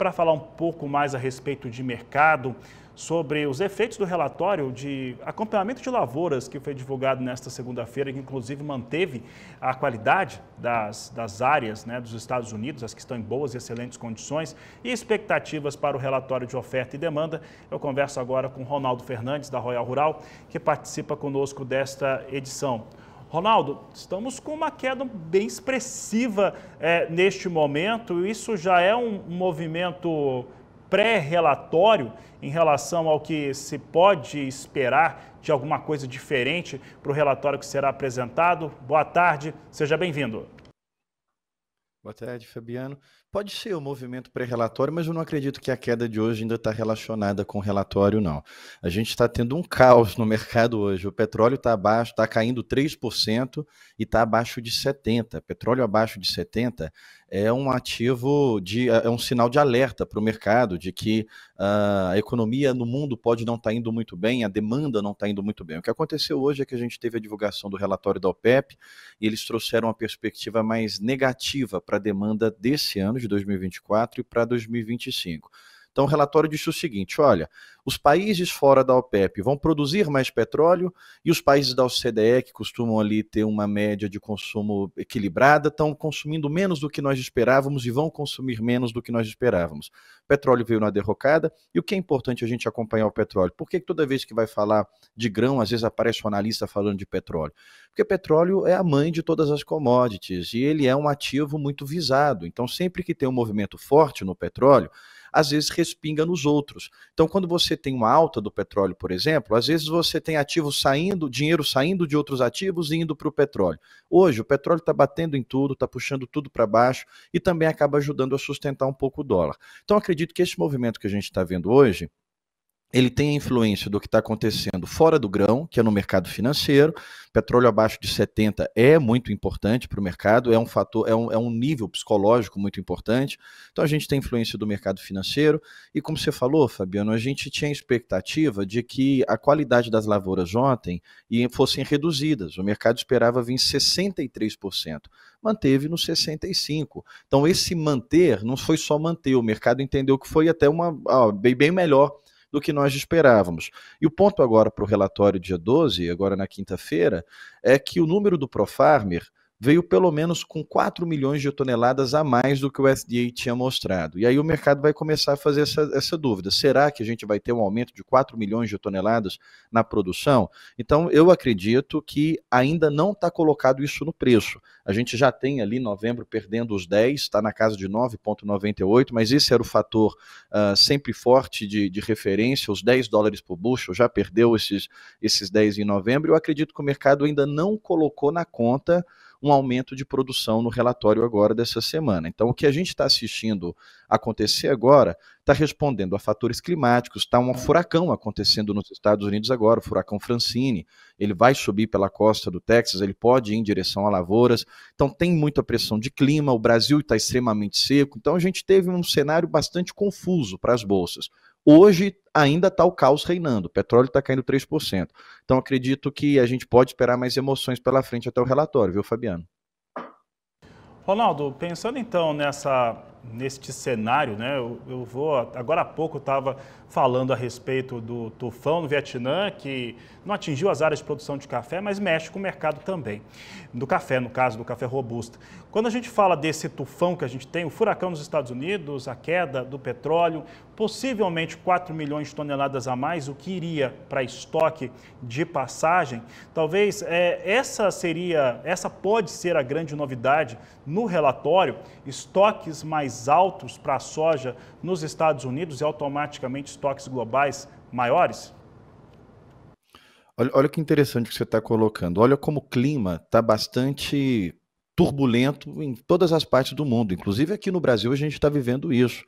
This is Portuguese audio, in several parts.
para falar um pouco mais a respeito de mercado, sobre os efeitos do relatório de acompanhamento de lavouras que foi divulgado nesta segunda-feira, que inclusive manteve a qualidade das áreas, né, dos Estados Unidos, as que estão em boas e excelentes condições, e expectativas para o relatório de oferta e demanda. Eu converso agora com Ronaldo Fernandes, da Royal Rural, que participa conosco desta edição. Ronaldo, estamos com uma queda bem expressiva neste momento. Isso já é um movimento pré-relatório em relação ao que se pode esperar de alguma coisa diferente para o relatório que será apresentado? Boa tarde, seja bem-vindo. Boa tarde, Fabiano. Pode ser o movimento pré-relatório, mas eu não acredito que a queda de hoje ainda está relacionada com o relatório, não. A gente está tendo um caos no mercado hoje. O petróleo está abaixo, está caindo 3% e está abaixo de 70%. Petróleo abaixo de 70% é um ativo, é um sinal de alerta para o mercado, de que a economia no mundo pode não estar indo muito bem, a demanda não está indo muito bem. O que aconteceu hoje é que a gente teve a divulgação do relatório da OPEP e eles trouxeram uma perspectiva mais negativa para a demanda desse ano, de 2024, e para 2025. Então o relatório disse o seguinte: olha, os países fora da OPEP vão produzir mais petróleo e os países da OCDE, que costumam ali ter uma média de consumo equilibrada, estão consumindo menos do que nós esperávamos e vão consumir menos do que nós esperávamos. O petróleo veio na derrocada. E o que é importante a gente acompanhar o petróleo? Por que toda vez que vai falar de grão, às vezes aparece um analista falando de petróleo? Porque petróleo é a mãe de todas as commodities e ele é um ativo muito visado. Então sempre que tem um movimento forte no petróleo, às vezes respinga nos outros. Então, quando você tem uma alta do petróleo, por exemplo, às vezes você tem ativos saindo, dinheiro saindo de outros ativos e indo para o petróleo. Hoje, o petróleo está batendo em tudo, está puxando tudo para baixo e também acaba ajudando a sustentar um pouco o dólar. Então, acredito que esse movimento que a gente está vendo hoje, ele tem a influência do que está acontecendo fora do grão, que é no mercado financeiro. Petróleo abaixo de 70 é muito importante para o mercado, é um fator, é um nível psicológico muito importante. Então a gente tem influência do mercado financeiro e, como você falou, Fabiano, a gente tinha expectativa de que a qualidade das lavouras ontem fossem reduzidas. O mercado esperava vir 63%, manteve no 65%. Então esse manter não foi só manter, o mercado entendeu que foi até bem melhor do que nós esperávamos. E o ponto agora para o relatório dia 12, agora na quinta-feira, é que o número do ProFarmer veio pelo menos com 4 milhões de toneladas a mais do que o USDA tinha mostrado. E aí o mercado vai começar a fazer essa dúvida. Será que a gente vai ter um aumento de 4 milhões de toneladas na produção? Então eu acredito que ainda não está colocado isso no preço. A gente já tem ali novembro perdendo os 10, está na casa de 9,98, mas esse era o fator sempre forte de referência, os $10 por bushel, já perdeu esses 10 em novembro. Eu acredito que o mercado ainda não colocou na conta um aumento de produção no relatório agora dessa semana. Então, o que a gente está assistindo acontecer agora está respondendo a fatores climáticos. Está um furacão acontecendo nos Estados Unidos agora, o furacão Francine. Ele vai subir pela costa do Texas, ele pode ir em direção a lavouras. Então, tem muita pressão de clima, o Brasil está extremamente seco. Então, a gente teve um cenário bastante confuso para as bolsas. Hoje ainda está o caos reinando, o petróleo está caindo 3%. Então acredito que a gente pode esperar mais emoções pela frente até o relatório, viu, Fabiano? Ronaldo, pensando então neste cenário, né? Eu vou, agora há pouco estava falando a respeito do tufão no Vietnã, que não atingiu as áreas de produção de café, mas mexe com o mercado também, do café, no caso, do café robusta. Quando a gente fala desse tufão que a gente tem, o furacão nos Estados Unidos, a queda do petróleo, possivelmente 4 milhões de toneladas a mais, o que iria para estoque de passagem, talvez essa pode ser a grande novidade no relatório, estoques mais altos para a soja nos Estados Unidos e automaticamente estoques globais maiores? Olha que interessante que você está colocando. Olha como o clima está bastante turbulento em todas as partes do mundo, inclusive aqui no Brasil a gente está vivendo isso.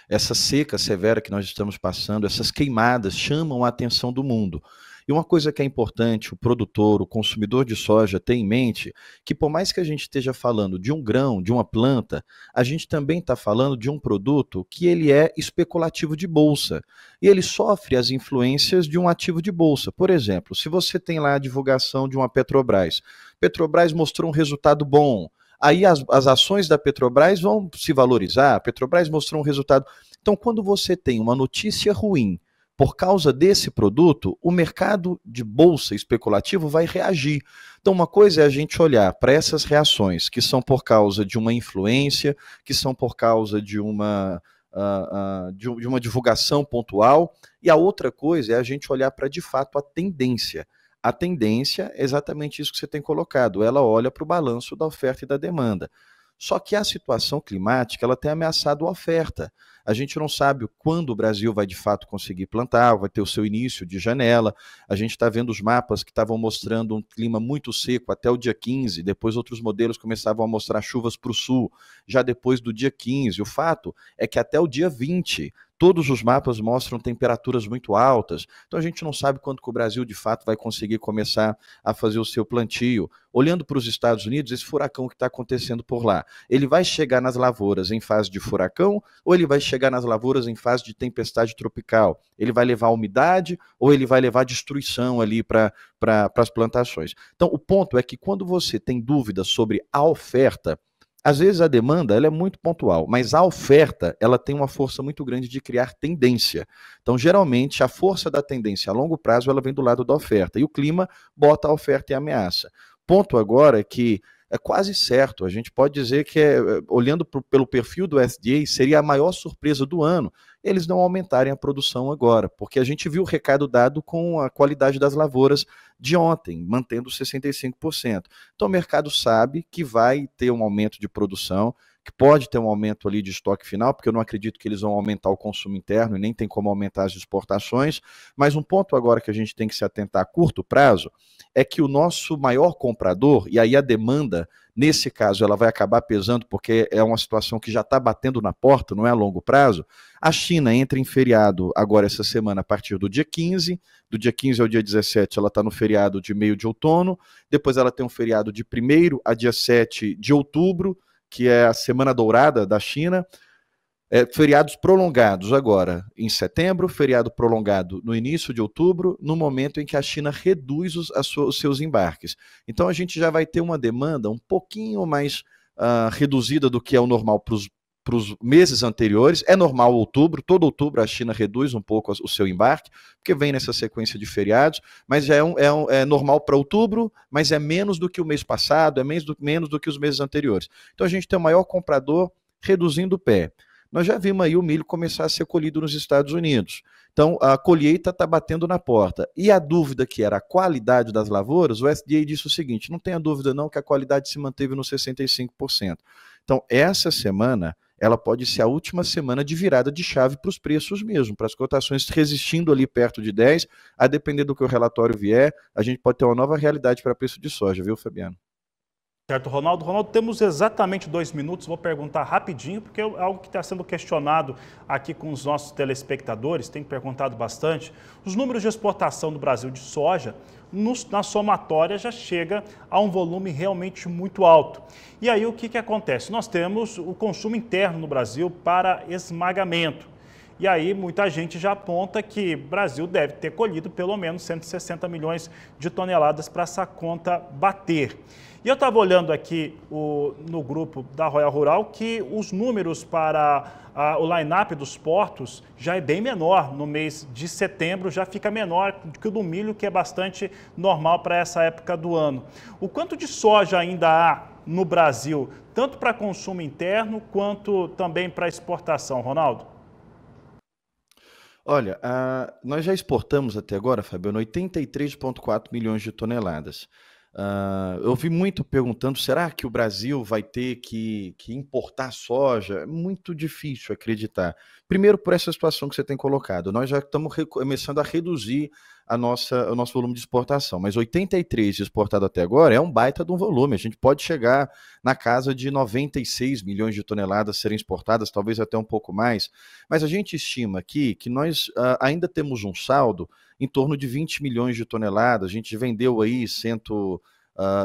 Essa seca severa que nós estamos passando, essas queimadas chamam a atenção do mundo. E uma coisa que é importante, o produtor, o consumidor de soja ter em mente, que por mais que a gente esteja falando de um grão, de uma planta, a gente também está falando de um produto que ele é especulativo de bolsa. E ele sofre as influências de um ativo de bolsa. Por exemplo, se você tem lá a divulgação de uma Petrobras, Petrobras mostrou um resultado bom, aí as ações da Petrobras vão se valorizar, a Petrobras mostrou um resultado. Então, quando você tem uma notícia ruim por causa desse produto, o mercado de bolsa especulativo vai reagir. Então, uma coisa é a gente olhar para essas reações que são por causa de uma influência, que são por causa de uma de uma divulgação pontual, e a outra coisa é a gente olhar para, de fato, a tendência. A tendência é exatamente isso que você tem colocado, ela olha para o balanço da oferta e da demanda. Só que a situação climática ela tem ameaçado a oferta. A gente não sabe quando o Brasil vai de fato conseguir plantar, vai ter o seu início de janela. A gente está vendo os mapas que estavam mostrando um clima muito seco até o dia 15, depois outros modelos começavam a mostrar chuvas para o sul, já depois do dia 15. O fato é que até o dia 20, todos os mapas mostram temperaturas muito altas, então a gente não sabe quando que o Brasil de fato vai conseguir começar a fazer o seu plantio. Olhando para os Estados Unidos, esse furacão que está acontecendo por lá, ele vai chegar nas lavouras em fase de furacão ou ele vai chegar nas lavouras em fase de tempestade tropical? Ele vai levar umidade ou ele vai levar destruição ali para as plantações? Então o ponto é que quando você tem dúvida sobre a oferta, às vezes a demanda ela é muito pontual, mas a oferta ela tem uma força muito grande de criar tendência. Então, geralmente, a força da tendência a longo prazo ela vem do lado da oferta, e o clima bota a oferta em ameaça. Ponto agora é que é quase certo, a gente pode dizer que, olhando pelo perfil do SDA, seria a maior surpresa do ano eles não aumentarem a produção agora, porque a gente viu o recado dado com a qualidade das lavouras de ontem, mantendo 65%. Então o mercado sabe que vai ter um aumento de produção, que pode ter um aumento ali de estoque final, porque eu não acredito que eles vão aumentar o consumo interno e nem tem como aumentar as exportações, mas um ponto agora que a gente tem que se atentar a curto prazo é que o nosso maior comprador, e aí a demanda, nesse caso, ela vai acabar pesando, porque é uma situação que já está batendo na porta, não é a longo prazo. A China entra em feriado agora essa semana a partir do dia 15, do dia 15 ao dia 17 ela está no feriado de meio de outono, depois ela tem um feriado de 1º a dia 7 de outubro, que é a Semana Dourada da China, feriados prolongados agora em setembro, feriado prolongado no início de outubro, no momento em que a China reduz os seus embarques. Então a gente já vai ter uma demanda um pouquinho mais reduzida do que é o normal para os meses anteriores. É normal outubro, todo outubro a China reduz um pouco o seu embarque, porque vem nessa sequência de feriados, mas já é normal para outubro, mas é menos do que o mês passado, é menos do que os meses anteriores. Então a gente tem o maior comprador reduzindo o pé. Nós já vimos aí o milho começar a ser colhido nos Estados Unidos. Então, a colheita está batendo na porta. E a dúvida que era a qualidade das lavouras, o SDA disse o seguinte, não tenha dúvida não que a qualidade se manteve nos 65%. Então, essa semana, ela pode ser a última semana de virada de chave para os preços mesmo, para as cotações resistindo ali perto de 10, a depender do que o relatório vier, a gente pode ter uma nova realidade para preço de soja, viu, Fabiano? Certo, Ronaldo. Ronaldo, temos exatamente 2 minutos, vou perguntar rapidinho, porque é algo que está sendo questionado aqui com os nossos telespectadores, tem perguntado bastante. Os números de exportação do Brasil de soja, na somatória, já chega a um volume realmente muito alto. E aí o que acontece? Nós temos o consumo interno no Brasil para esmagamento. E aí muita gente já aponta que o Brasil deve ter colhido pelo menos 160 milhões de toneladas para essa conta bater. E eu estava olhando aqui no grupo da Royal Rural que os números para o line-up dos portos já é bem menor. No mês de setembro já fica menor que o do milho, que é bastante normal para essa época do ano. O quanto de soja ainda há no Brasil, tanto para consumo interno quanto também para exportação, Ronaldo? Olha, nós já exportamos até agora, Fabiano, 83,4 milhões de toneladas. Eu vi muito perguntando, será que o Brasil vai ter que importar soja? É muito difícil acreditar. Primeiro, por essa situação que você tem colocado. Nós já estamos começando a reduzir o nosso volume de exportação, mas 83 exportado até agora é um baita de um volume. A gente pode chegar na casa de 96 milhões de toneladas serem exportadas, talvez até um pouco mais. Mas a gente estima aqui que nós ainda temos um saldo em torno de 20 milhões de toneladas. A gente vendeu aí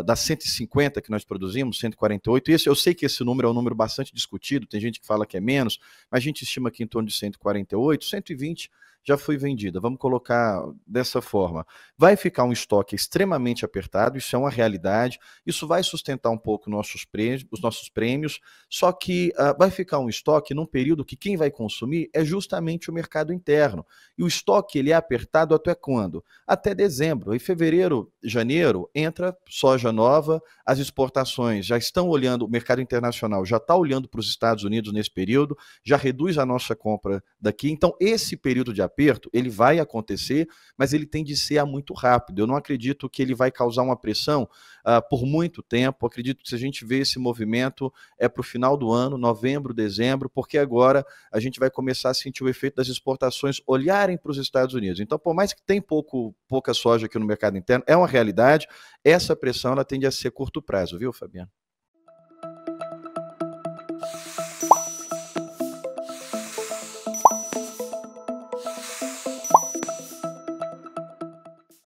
das 150 que nós produzimos, 148. Eu sei que esse número é um número bastante discutido, tem gente que fala que é menos, mas a gente estima que em torno de 148, 120 já foi vendida. Vamos colocar dessa forma. Vai ficar um estoque extremamente apertado, isso é uma realidade, isso vai sustentar um pouco os nossos prêmios, só que vai ficar um estoque num período que quem vai consumir é justamente o mercado interno. E o estoque ele é apertado até quando? Até dezembro. Em fevereiro, janeiro, entra soja nova, as exportações já estão olhando, o mercado internacional já está olhando para os Estados Unidos nesse período, já reduz a nossa compra daqui. Então, esse período de aperto, ele vai acontecer, mas ele tem de ser muito rápido. Eu não acredito que ele vai causar uma pressão por muito tempo. Acredito que se a gente vê esse movimento é para o final do ano, novembro, dezembro, porque agora a gente vai começar a sentir o efeito das exportações olharem para os Estados Unidos. Então, por mais que tem pouca soja aqui no mercado interno, é uma realidade, essa pressão ela tende a ser curto prazo, viu, Fabiano?